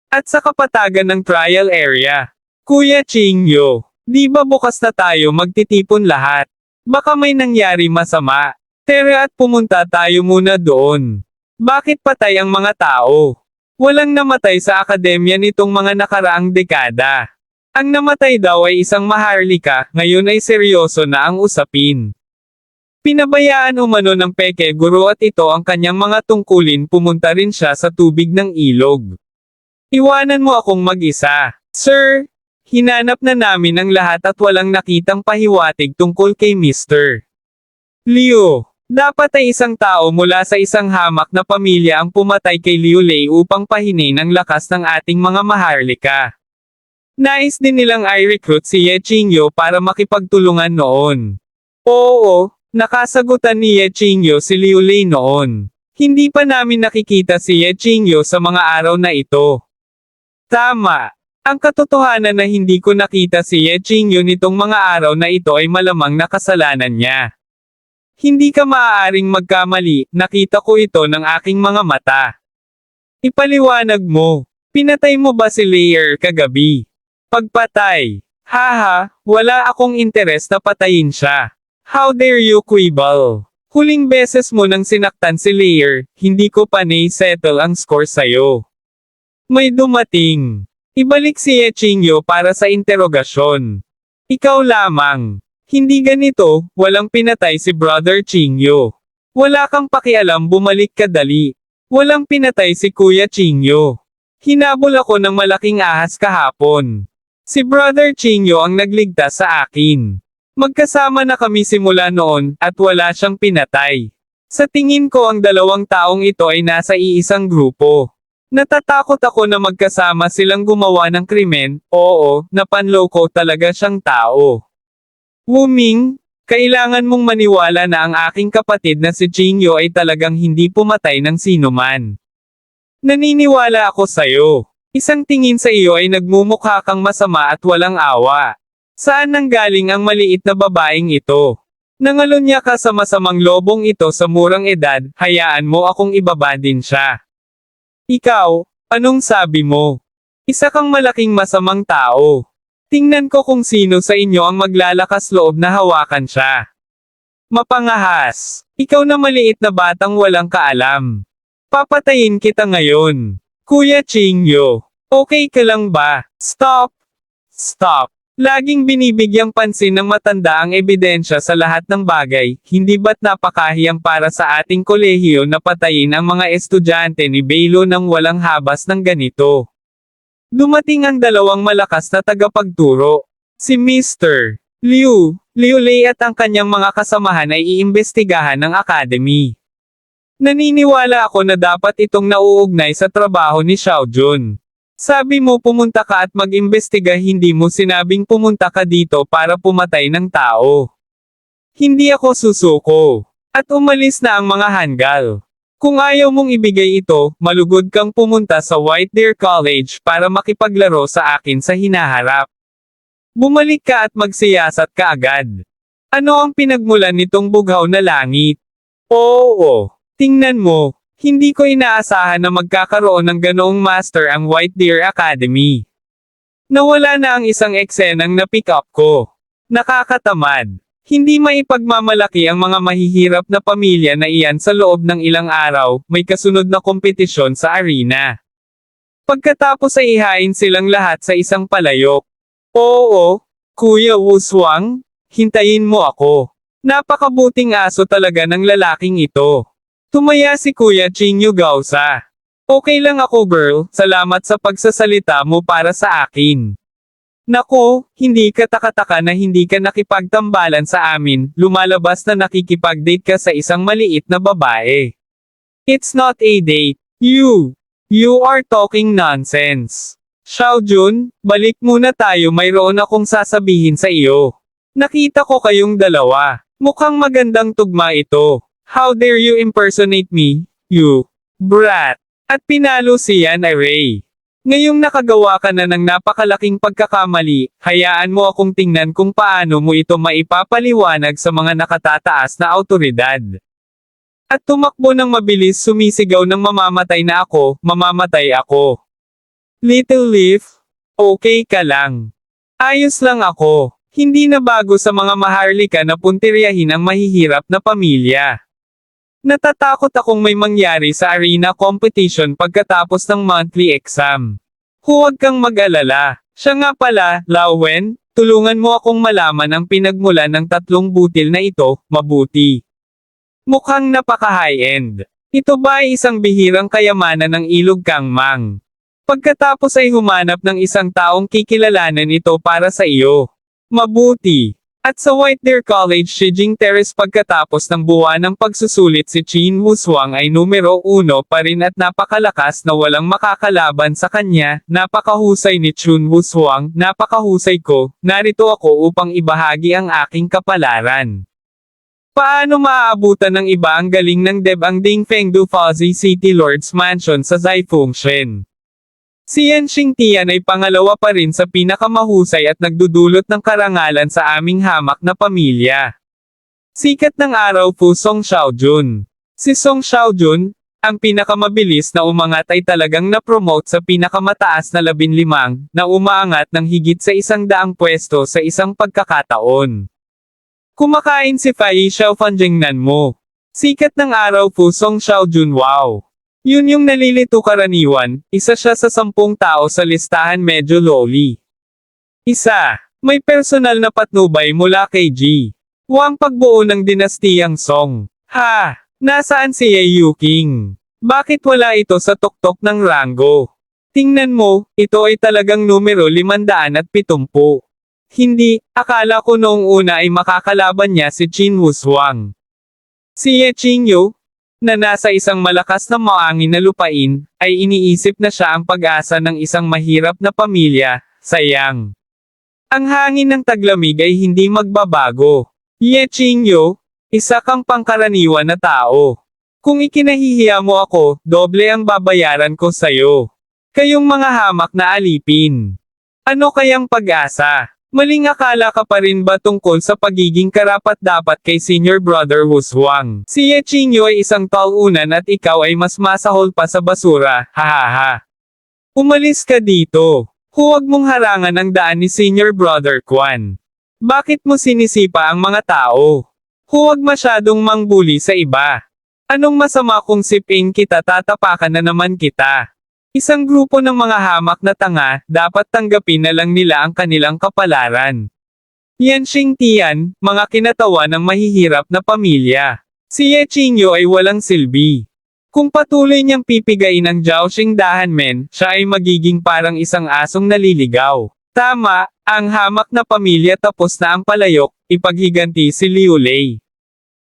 At sa kapatagan ng trial area. Kuya Chingyo, di ba bukas na tayo magtitipon lahat? Baka may nangyari masama. Tara at pumunta tayo muna doon. Bakit patay ang mga tao? Walang namatay sa akademya nitong mga nakaraang dekada. Ang namatay daw ay isang maharlika, ngayon ay seryoso na ang usapin. Pinabayaan umano ng peke guro at ito ang kanyang mga tungkulin, pumunta rin siya sa tubig ng ilog. Iwanan mo akong mag-isa. Sir, hinanap na namin ang lahat at walang nakitang pahiwatig tungkol kay Mr. Liu. Dapat ay isang tao mula sa isang hamak na pamilya ang pumatay kay Liu Lei upang pahinay ng lakas ng ating mga maharlika. Nais din nilang i-recruit si Ye Qingyo para makipagtulungan noon. Oo, nakasagutan ni Ye Qingyo si Liu Lei noon. Hindi pa namin nakikita si Ye Qingyo sa mga araw na ito. Tama. Ang katotohanan na hindi ko nakita si Ye Qingyo nitong mga araw na ito ay malamang na kasalanan niya. Hindi ka maaaring magkamali, nakita ko ito ng aking mga mata. Ipaliwanag mo, pinatay mo ba si Leia kagabi? Pagpatay. Haha, wala akong interes na patayin siya. How dare you quibble? Huling beses mo nang sinaktan si Leia, hindi ko pa settle ang score sa'yo. May dumating. Ibalik si Ye Qingyo para sa interogasyon. Ikaw lamang. Hindi ganito, walang pinatay si Brother Qingyo. Wala kang pakialam, bumalik ka dali. Walang pinatay si Kuya Qingyo. Hinabol ako ng malaking ahas kahapon. Si Brother Qingyo ang nagligtas sa akin. Magkasama na kami simula noon, at wala siyang pinatay. Sa tingin ko ang dalawang taong ito ay nasa iisang grupo. Natatakot ako na magkasama silang gumawa ng krimen, oo, napanloko talaga siyang tao. Wuming, kailangan mong maniwala na ang aking kapatid na si Qingyo ay talagang hindi pumatay ng sinuman. Naniniwala ako sa'yo. Isang tingin sa iyo ay nagmumukha kang masama at walang awa. Saan nanggaling ang maliit na babaeng ito? Nangalunya ka sa masamang lobong ito sa murang edad, hayaan mo akong ibaba din siya. Ikaw, anong sabi mo? Isa kang malaking masamang tao. Tingnan ko kung sino sa inyo ang maglalakas loob na hawakan siya. Mapangahas. Ikaw na maliit na batang walang kaalam. Papatayin kita ngayon. Kuya Qingyo. Okay ka lang ba? Stop. Stop. Laging binibigyang pansin ng matanda ang ebidensya sa lahat ng bagay, hindi ba't napakahiyang para sa ating kolehiyo na patayin ang mga estudyante ni Beilo nang walang habas ng ganito? Dumating ang dalawang malakas na tagapagturo. Si Mr. Liu Lei at ang kanyang mga kasamahan ay iimbestigahan ng Academy. Naniniwala ako na dapat itong nauugnay sa trabaho ni Xiao Jun. Sabi mo pumunta ka at mag-imbestiga, hindi mo sinabing pumunta ka dito para pumatay ng tao. Hindi ako susuko. At umalis na ang mga hanggal. Kung ayaw mong ibigay ito, malugod kang pumunta sa White Deer College para makipaglaro sa akin sa hinaharap. Bumalik ka at magsiyasat ka agad. Ano ang pinagmulan nitong bughaw na langit? Oo, tingnan mo, hindi ko inaasahan na magkakaroon ng ganoong master ang White Deer Academy. Nawala na ang isang eksenang na-pick up ko. Nakakatamad. Hindi maipagmamalaki ang mga mahihirap na pamilya na iyan sa loob ng ilang araw, may kasunod na kompetisyon sa arena. Pagkatapos ay ihain silang lahat sa isang palayok. Oo, Kuya Wuswang, hintayin mo ako. Napakabuting aso talaga ng lalaking ito. Tumaya si Kuya Qingyo Gausa. Okay lang ako girl, salamat sa pagsasalita mo para sa akin. Nako, hindi ka takataka na hindi ka nakipagtambalan sa amin, lumalabas na nakikipag-date ka sa isang maliit na babae. It's not a date. You are talking nonsense. Xiao Jun, balik muna tayo, mayroon akong sasabihin sa iyo. Nakita ko kayong dalawa. Mukhang magandang tugma ito. How dare you impersonate me, you brat. At pinalo si Yan Ray. Ngayong nakagawa ka na ng napakalaking pagkakamali, hayaan mo akong tingnan kung paano mo ito maipapaliwanag sa mga nakatataas na awtoridad. At tumakbo ng mabilis, sumisigaw ng mamamatay na ako, mamamatay ako. Little Leaf, okay ka lang. Ayos lang ako. Hindi na bago sa mga maharlika na puntiryahin ang mahihirap na pamilya. Natatakot akong may mangyari sa arena competition pagkatapos ng monthly exam. Huwag kang mag-alala. Siya nga pala, Lawen, tulungan mo akong malaman ang pinagmulan ng 3 butil na ito, mabuti. Mukhang napaka-high-end. Ito ba ay isang bihirang kayamanan ng Ilog Kangmang? Pagkatapos ay humanap ng isang taong kikilalanin ito para sa iyo. Mabuti. At sa White Deer College Shijing Terrace pagkatapos ng buwan ng pagsusulit si Chin Wushuang ay numero 1 pa rin at napakalakas na walang makakalaban sa kanya, napakahusay ni Chun Wushuang, napakahusay ko, narito ako upang ibahagi ang aking kapalaran. Paano maaabutan ng iba ang galing ng Debang Dingfengdu Fuzzy City Lord's Mansion sa Zaifungshen? Si Yan Xingtian ay pangalawa pa rin sa pinakamahusay at nagdudulot ng karangalan sa aming hamak na pamilya. Sikat ng araw po Song Xiaojun. Si Song Xiaojun, ang pinakamabilis na umangat ay talagang na-promote sa pinakamataas na 15, na umaangat ng higit sa 100 pwesto sa isang pagkakataon. Kumakain si Fai Xiaofanjingnan mo. Sikat ng araw po Song Xiaojun wow. Yun yung nalilito karaniwan, isa siya sa 10 tao sa listahan medyo lowly. Isa, may personal na patnubay mula kay G. Wang pagbuo ng dinastiyang Song. Ha, nasaan si Ye Yuking? Bakit wala ito sa tuktok ng ranggo? Tingnan mo, ito ay talagang numero 570. Hindi, akala ko noong una ay makakalaban niya si Chin Wushuang. Si Ye Qingyu, na nasa isang malakas na maangin na lupain, ay iniisip na siya ang pag-asa ng isang mahirap na pamilya, sayang. Ang hangin ng taglamig ay hindi magbabago. Ye Qingyu, isa kang pangkaraniwan na tao. Kung ikinahihiya mo ako, doble ang babayaran ko sayo. Kayong mga hamak na alipin. Ano kayang pag-asa? Maling akala ka pa rin ba tungkol sa pagiging karapat-dapat kay senior brother Wushuang? Si Ye Qingyu ay isang talunan at ikaw ay mas masahol pa sa basura, hahaha. Umalis ka dito. Huwag mong harangan ang daan ni senior brother Quan. Bakit mo sinisipa ang mga tao? Huwag masyadong mangbuli sa iba. Anong masama kung sipin kita tatapakan na naman kita? Isang grupo ng mga hamak na tanga, dapat tanggapin na lang nila ang kanilang kapalaran. Yan Xingtian, mga kinatawa ng mahihirap na pamilya. Si Ye Qingyu ay walang silbi. Kung patuloy niyang pipigain ang Jiaoxing Dahanmen, siya ay magiging parang isang asong naliligaw. Tama, ang hamak na pamilya tapos na ang palayok, ipaghiganti si Liu Lei.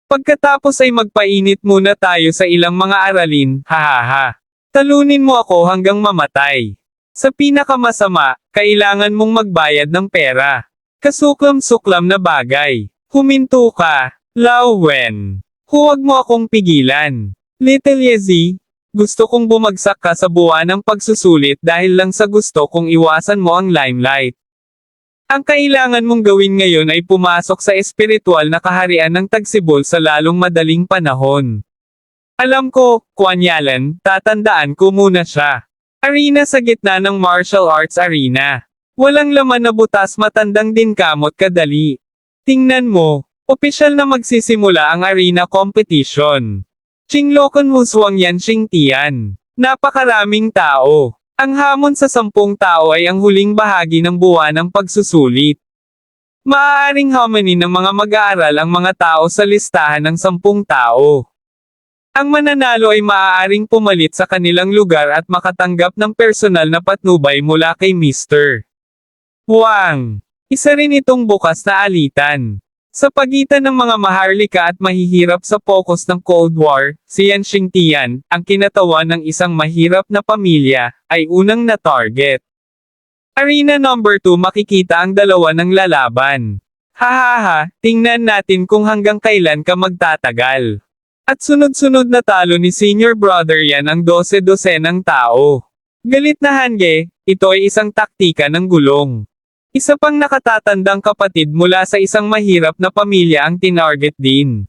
Pagkatapos ay magpainit muna tayo sa ilang mga aralin, hahaha. Talunin mo ako hanggang mamatay. Sa pinakamasama, kailangan mong magbayad ng pera. Kasuklam-suklam na bagay. Huminto ka, Lao Wen. Huwag mo akong pigilan. Little Yezi, gusto kong bumagsak ka sa buwan ng pagsusulit dahil lang sa gusto kong iwasan mo ang limelight. Ang kailangan mong gawin ngayon ay pumasok sa espiritual na kaharian ng Tagsibol sa lalong madaling panahon. Alam ko, Quan Yalan, tatandaan ko muna siya. Arena sa gitna ng martial arts arena. Walang laman na butas matandang din kamot kadali. Tingnan mo, opisyal na magsisimula ang arena competition. Qinglokon Wushuang Yan Xingtian. Napakaraming tao. Ang hamon sa 10 tao ay ang huling bahagi ng buwan ng pagsusulit. Maaaring hamanin ng mga mag-aaral ang mga tao sa listahan ng 10 tao. Ang mananalo ay maaaring pumalit sa kanilang lugar at makatanggap ng personal na patnubay mula kay Mr. Wang. Isa rin itong bukas na alitan. Sa pagitan ng mga maharlika at mahihirap sa focus ng Cold War, si Yan Xingtian, ang kinatawan ng isang mahirap na pamilya, ay unang na-target. Arena number 2 makikita ang dalawa ng lalaban. Hahaha, tingnan natin kung hanggang kailan ka magtatagal. At sunod-sunod na talo ni senior brother Yan ang 12 ng tao. Galit na Hange, ito ay isang taktika ng gulong. Isa pang nakatatandang kapatid mula sa isang mahirap na pamilya ang tinarget din.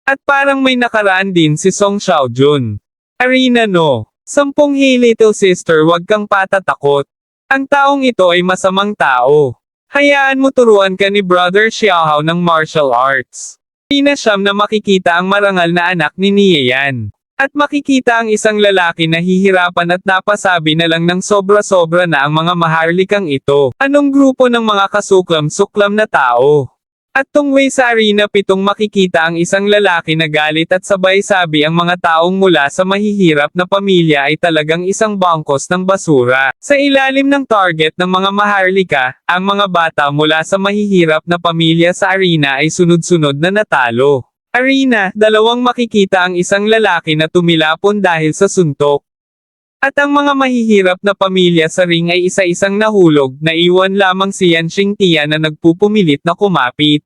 At parang may nakaraan din si Song Xiaojun. Arena no. 10 Hey little sister, wag kang patatakot. Ang taong ito ay masamang tao. Hayaan mo turuan ka ni Brother Xiaohao ng martial arts. Siyam na makikita ang marangal na anak ni Nian. At makikita ang isang lalaki na hihirapan at napasabi na lang ng sobra-sobra na ang mga maharlikang ito. Anong grupo ng mga kasuklam-suklam na tao? At tungway sa arena 7 makikita ang isang lalaki na galit at sabay sabi ang mga taong mula sa mahihirap na pamilya ay talagang isang bangkos ng basura. Sa ilalim ng target ng mga maharlika, ang mga bata mula sa mahihirap na pamilya sa arena ay sunod-sunod na natalo. Arena, 2 makikita ang isang lalaki na tumilapon dahil sa suntok. At ang mga mahihirap na pamilya sa ring ay isa-isang nahulog, naiwan lamang si Yan Xingtia na nagpupumilit na kumapit.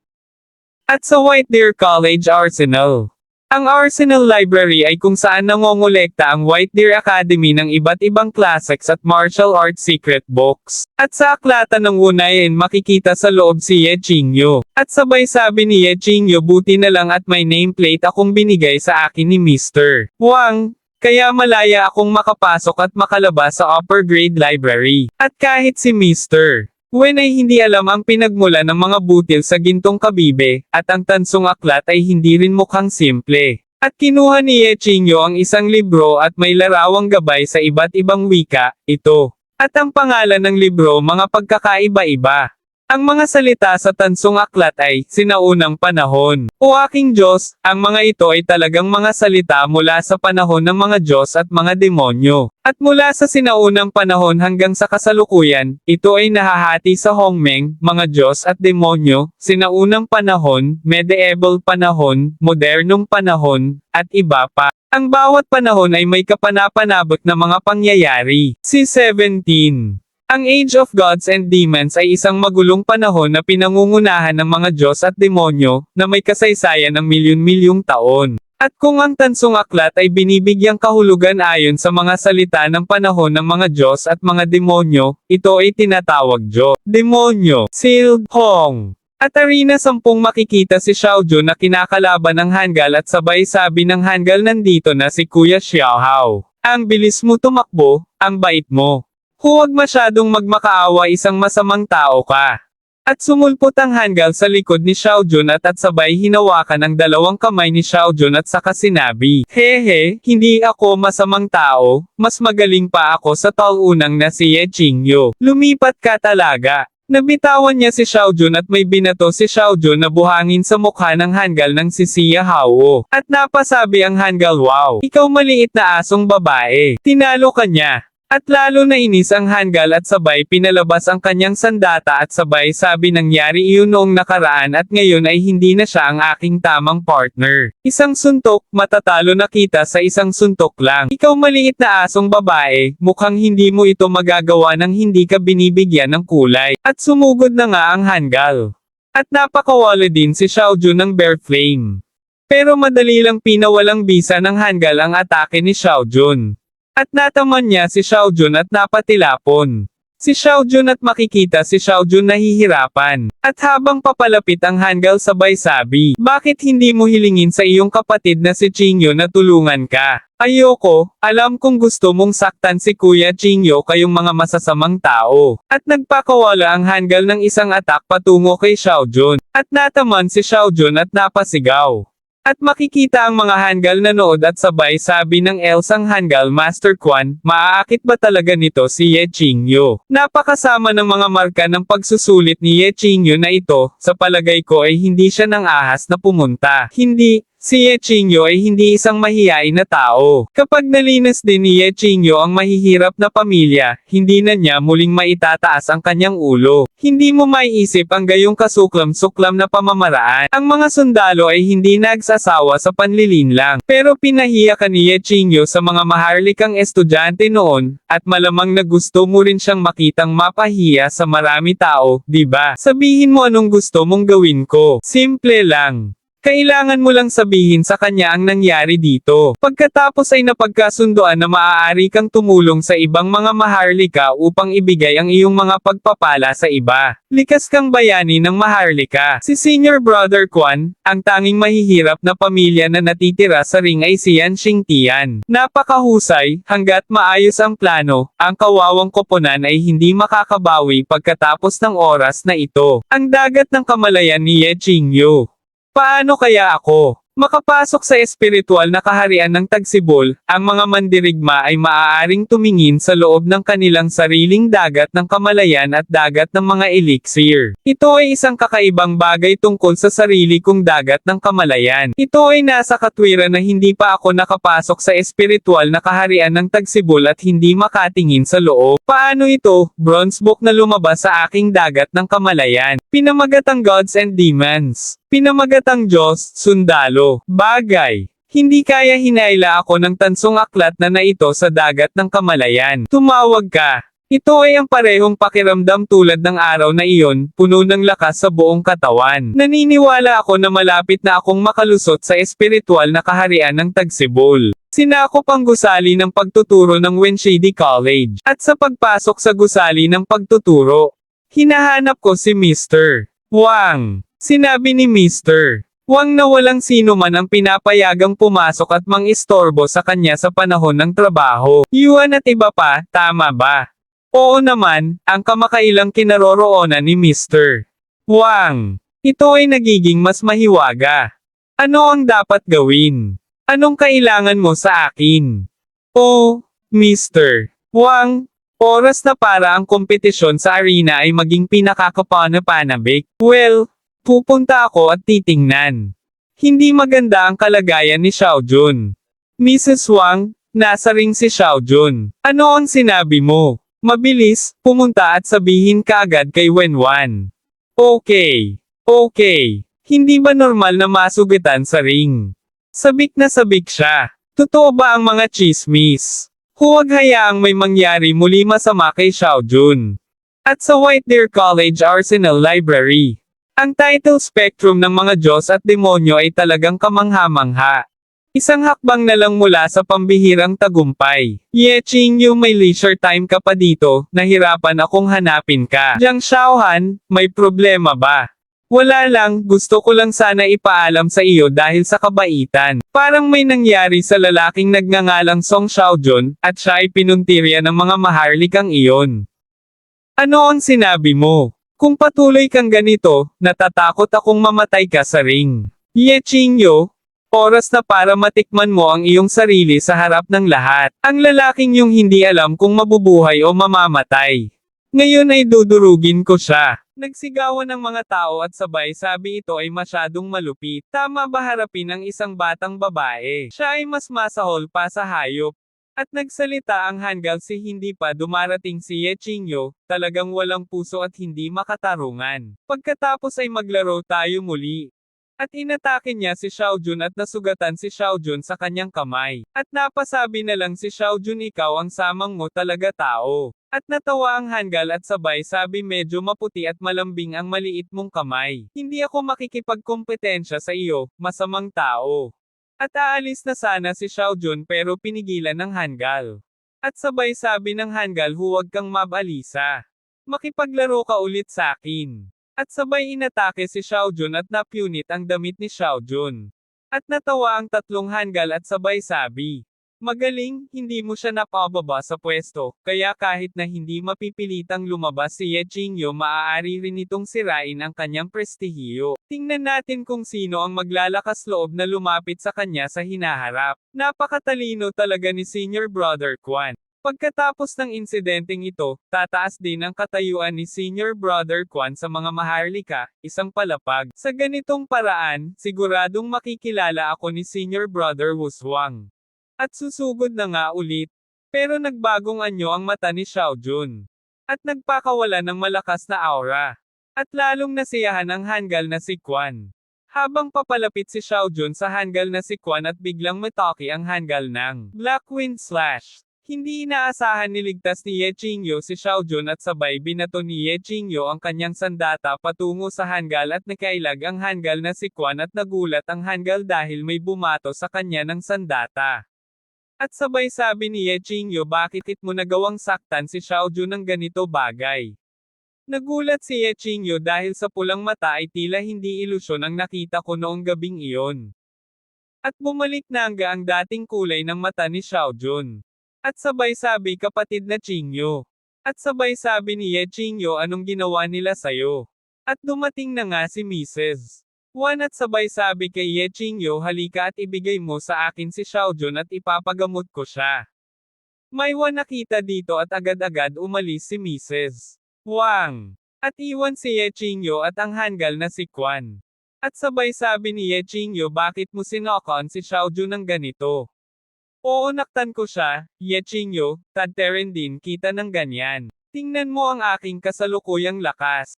At sa White Deer College Arsenal. Ang Arsenal Library ay kung saan nangongolekta ang White Deer Academy ng iba't ibang classics at martial arts secret books. At sa aklatan ng Wunayan makikita sa loob si Ye Qingyu. At sabay sabi ni Ye Qingyu, buti na lang at may nameplate akong binigay sa akin ni Mr. Wang. Kaya malaya akong makapasok at makalabas sa upper grade library. At kahit si Mr. Wen ay hindi alam ang pinagmula ng mga butil sa gintong kabibe, at ang tansong aklat ay hindi rin mukhang simple. At kinuha ni Ye Qingyu ang isang libro at may larawang gabay sa iba't ibang wika, ito. At ang pangalan ng libro mga pagkakaiba-iba. Ang mga salita sa tansong aklat ay, sinaunang panahon. O aking Diyos, ang mga ito ay talagang mga salita mula sa panahon ng mga Diyos at mga demonyo. At mula sa sinaunang panahon hanggang sa kasalukuyan, ito ay nahahati sa Hongmeng, mga Diyos at demonyo, sinaunang panahon, medieval panahon, modernong panahon, at iba pa. Ang bawat panahon ay may kapanapanabik na mga pangyayari. C17. Ang Age of Gods and Demons ay isang magulong panahon na pinangungunahan ng mga Diyos at demonyo, na may kasaysayan ng milyon-milyong taon. At kung ang tansong aklat ay binibigyang kahulugan ayon sa mga salita ng panahon ng mga Diyos at mga demonyo, ito ay tinatawag demonyo, sealed, Hong. At arena 10 makikita si Xiaojun na kinakalaban ng Hangul at sabay sabi ng Hangul, nandito na si Kuya Xiaohao. Ang bilis mo tumakbo, ang bait mo. Huwag masyadong magmakaawa, isang masamang tao ka. At sumulpot ang Hangul sa likod ni Xiaojun at sabay hinawakan ang 2 kamay ni Xiaojun at saka sinabi, hehe, hindi ako masamang tao, mas magaling pa ako sa taunang na si Ye Qingyu. Lumipat ka talaga. Nabitawan niya si Xiaojun at may binato si Xiaojun na buhangin sa mukha ng Hangul ng si Xia Hao. At napasabi ang Hangul, wow, ikaw maliit na asong babae. Tinalo ka niya. At lalo na inis ang Hangul at sabay pinalabas ang kanyang sandata at sabay sabi, nangyari iyon noong nakaraan at ngayon ay hindi na siya ang aking tamang partner. Isang suntok, matatalo na kita sa isang suntok lang. Ikaw maliit na asong babae, mukhang hindi mo ito magagawa nang hindi ka binibigyan ng kulay. At sumugod na nga ang Hangul. At napakawala din si Xiaojun ng Bear Flame. Pero madali lang pinawalang bisa ng Hangul ang atake ni Xiaojun. At nataman niya si Xiaojun at napatilapon. Si Xiaojun at makikita si Xiaojun nahihirapan. At habang papalapit ang Hangul sabay sabi, bakit hindi mo hilingin sa iyong kapatid na si Qingyu na tulungan ka? Ayoko, alam kong gusto mong saktan si Kuya Qingyu, kayong mga masasamang tao. At nagpakawala ang Hangul ng isang atak patungo kay Xiaojun. At nataman si Xiaojun at napasigaw. At makikita ang mga Hangul nanood at sabay sabi ng Elsang Hangul, Master Quan, maaakit ba talaga nito si Ye Qingyu? Napakasama ng mga marka ng pagsusulit ni Ye Qingyu na ito, sa palagay ko ay hindi siya nang ahas na pumunta. Hindi. Si Ye Qingyu ay hindi isang mahiyain na tao. Kapag nalinas din ni Ye Qingyu ang mahihirap na pamilya, hindi na niya muling maitataas ang kanyang ulo. Hindi mo maiisip ang gayong kasuklam-suklam na pamamaraan. Ang mga sundalo ay hindi nagsasawa sa panlilinlang. Pero pinahiya ka ni Ye Qingyu sa mga maharlikang estudyante noon, at malamang na gusto mo rin siyang makitang mapahiya sa marami tao, di ba? Sabihin mo anong gusto mong gawin ko. Simple lang. Kailangan mo lang sabihin sa kanya ang nangyari dito. Pagkatapos ay napagkasunduan na maaari kang tumulong sa ibang mga Maharlika upang ibigay ang iyong mga pagpapala sa iba. Likas kang bayani ng Maharlika. Si Senior Brother Quan, ang tanging mahihirap na pamilya na natitira sa ring ay si Yan Xingtian. Napakahusay, hanggat maayos ang plano, ang kawawang koponan ay hindi makakabawi pagkatapos ng oras na ito. Ang dagat ng kamalayan ni Ye Qingyu. Paano kaya ako makapasok sa espiritual na kaharian ng Tagsibol? Ang mga mandirigma ay maaaring tumingin sa loob ng kanilang sariling dagat ng kamalayan at dagat ng mga elixir. Ito ay isang kakaibang bagay tungkol sa sarili kong dagat ng kamalayan. Ito ay nasa katwiran na hindi pa ako nakapasok sa espiritual na kaharian ng Tagsibol at hindi makatingin sa loob. Paano ito? Bronze book na lumabas sa aking dagat ng kamalayan. Pinamagatang gods and demons. Pinamagatang Diyos, sundalo, bagay. Hindi kaya hinaila ako ng tansong aklat na ito sa dagat ng kamalayan. Tumawag ka. Ito ay ang parehong pakiramdam tulad ng araw na iyon, puno ng lakas sa buong katawan. Naniniwala ako na malapit na akong makalusot sa espiritual na kaharian ng Tagsibol. Sinakop ang gusali ng pagtuturo ng Wenshidi College. At sa pagpasok sa gusali ng pagtuturo, hinahanap ko si Mr. Wang. Sinabi ni Mr. Wang na walang sino man ang pinapayagang pumasok at mang-istorbo sa kanya sa panahon ng trabaho. Yuan at iba pa, tama ba? Oo naman, ang kamakailang kinaroroonan ni Mr. Wang. Ito ay nagiging mas mahiwaga. Ano ang dapat gawin? Anong kailangan mo sa akin? Oh, Mr. Wang, oras na para ang kompetisyon sa arena ay maging pinakakapanabik. Well, pupunta ako at titingnan. Hindi maganda ang kalagayan ni Xiaojun. Mrs. Wang, nasa ring si Xiaojun. Ano ang sinabi mo? Mabilis, pumunta at sabihin kaagad kay Wenwan. Okay. Hindi ba normal na masugitan sa ring? Sabik na sabik siya. Totoo ba ang mga chismis? Huwag hayaang may mangyari muli masama kay Xiaojun. At sa White Deer College Arsenal Library. Ang title spectrum ng mga Diyos at demonyo ay talagang kamangha-mangha. Isang hakbang na lang mula sa pambihirang tagumpay. Ye Qingyu, may leisure time ka pa dito, nahirapan akong hanapin ka. Jiang Xiaohan, may problema ba? Wala lang, gusto ko lang sana ipaalam sa iyo dahil sa kabaitan. Parang may nangyari sa lalaking nagngangalang Song Xiaojun, at siya ay pinuntirya ng mga Maharlikang iyon. Ano ang sinabi mo? Kung patuloy kang ganito, natatakot akong mamatay ka sa ring. Ye Qingyu, oras na para matikman mo ang iyong sarili sa harap ng lahat. Ang lalaking yung hindi alam kung mabubuhay o mamamatay. Ngayon ay dudurugin ko siya. Nagsigawan ng mga tao at sabay sabi ito ay masyadong malupit. Tama ba harapin ang isang batang babae? Siya ay mas masahol pa sa hayop. At nagsalita ang Hangul si hindi pa dumarating si Ye Qingyu, talagang walang puso at hindi makatarungan. Pagkatapos ay maglaro tayo muli. At inatake niya si Xiaojun at nasugatan si Xiaojun sa kanyang kamay. At napasabi na lang si Xiaojun, ikaw ang samang mo talaga tao. At natawa ang Hangul at sabay sabi, medyo maputi at malambing ang maliit mong kamay. Hindi ako makikipagkompetensya sa iyo, masamang tao. At aalis na sana si Xiaojun pero pinigilan ng Hangul. At sabay sabi ng Hangul, huwag kang mabalisa. Makipaglaro ka ulit sa akin. At sabay inatake si Xiaojun at napunit ang damit ni Xiaojun. At natawa ang tatlong Hangul at sabay sabi, magaling, hindi mo siya napababa sa pwesto, kaya kahit na hindi mapipilitang lumabas si Ye Qingyu, maaari rin itong sirain ang kanyang prestihiyo. Tingnan natin kung sino ang maglalakas loob na lumapit sa kanya sa hinaharap. Napakatalino talaga ni Senior Brother Quan. Pagkatapos ng insidenteng ito, tataas din ang katayuan ni Senior Brother Quan sa mga Maharlika, isang palapag. Sa ganitong paraan, siguradong makikilala ako ni Senior Brother Wushuang. At susugod na nga ulit. Pero nagbagong anyo ang mata ni Xiaojun. At nagpakawala ng malakas na aura. At lalong nasiyahan ang Hangul na si Quan. Habang papalapit si Xiaojun sa Hangul na si Quan at biglang mataki ang Hangul ng Black Wind Slash. Hindi inaasahan niligtas ni Ye Qingyo si Xiaojun at sabay binato ni Ye Qingyo ang kanyang sandata patungo sa Hangul at nakailag ang Hangul na si Quan at nagulat ang Hangul dahil may bumato sa kanya ng sandata. At sabay sabi ni Ye Qingyo bakit mo nagawang saktan si Xiaojun ng ganito bagay. Nagulat si Ye Qingyo dahil sa pulang mata ay tila hindi ilusyon ang nakita ko noong gabing iyon. At bumalik na ang dating kulay ng mata ni Xiaojun. At sabay sabi kapatid na Qingyo. At sabay sabi ni Ye Qingyo anong ginawa nila sayo. At dumating na nga si Mrs. Wan at sabay sabi kay Ye Qingyo halika at ibigay mo sa akin si Xiaojun at ipapagamot ko siya. May Wan nakita dito at agad-agad umalis si Mrs. Wang. At iwan si Ye Qingyo at ang Hangul na si Quan. At sabay sabi ni Ye Qingyo bakit mo sinokon si Xiaojun ng ganito. Oo naktan ko siya, Ye Qingyo, tad din kita ng ganyan. Tingnan mo ang aking kasalukuyang lakas.